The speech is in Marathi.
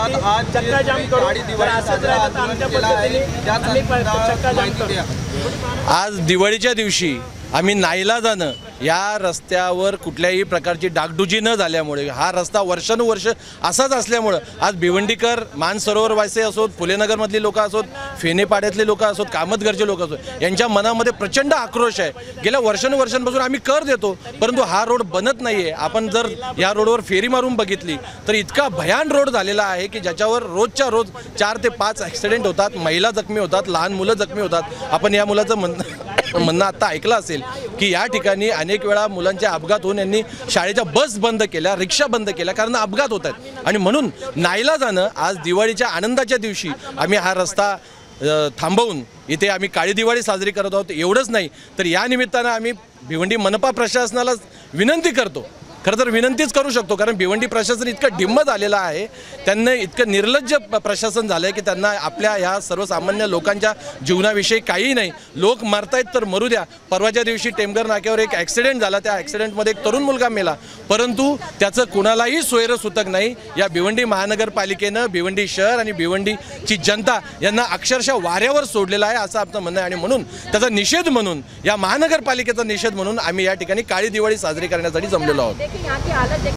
विरोधात आज चक्का जाम करू, असंच राहिलं तर आमच्या पद्धतीने आम्ही चक्का जाम करू। आज दिवाळीच्या दिवशी आम्ही नाईलाजानं या रस्त्यावर कुठल्याही प्रकारची डागडुजी न झाल्यामुळे, हा रस्ता वर्षानुवर्ष असाच असल्यामुळं आज भिवंडीकर, मानसरोवरवासी असोत, फुलेनगरमधली लोक असोत, फेनेपाड्यातले लोक असोत, कामतगरचे लोक असोत, यांच्या मनामध्ये प्रचंड आक्रोश आहे। गेल्या वर्षानुवर्षांपासून आम्ही कर देतो, परंतु हा रोड बनत नाही आहे। आपण जर या रोडवर फेरी मारून बघितली तर इतका भयान रोड झालेला आहे की ज्याच्यावर रोजच्या रोज 4 ते 5 ॲक्सिडेंट होतात, महिला जखमी होतात, लहान मुलं जखमी होतात। आपण या मुलाचं म्हणणं आता ऐकलं असेल की या ठिकाणी अनेक वेळा मुलांचे अपघात होऊन यांनी शाळेच्या बस बंद केल्या, रिक्षा बंद केल्या, कारण अपघात होत आहेत। आणि म्हणून नाईलाजानं आज दिवाळीच्या आनंदाच्या दिवशी आम्ही हा रस्ता थांबवून इथे आम्ही काळी दिवाळी साजरी करत आहोत। एवढंच नाही तर या निमित्तानं आम्ही भिवंडी मनपा प्रशासनाला विनंती करतो, खरं तर विनंतीच करू शकतो, कारण भिवंडी प्रशासन इतकं ढिम्म झालेलं आहे, त्यांना इतकं निर्लज्ज प्रशासन झालं आहे की त्यांना आपल्या ह्या सर्वसामान्य लोकांच्या जीवनाविषयी काही नाही। लोक मरतायत तर मरू द्या। परवाच्या दिवशी टेमघर नाक्यावर एक ॲक्सिडेंट झाला, त्या ॲक्सिडेंटमध्ये एक तरुण मुलगा मेला, परंतु त्याचं कुणालाही सोयरसूतक नाही। या भिवंडी महानगरपालिकेनं भिवंडी शहर आणि भिवंडीची जनता यांना अक्षरशः वाऱ्यावर सोडलेलं आहे असं आपलं म्हणणं आहे। आणि म्हणून त्याचा निषेध म्हणून, या महानगरपालिकेचा निषेध म्हणून आम्ही या ठिकाणी काळी दिवाळी साजरी करण्यासाठी जमलेलो आहोत।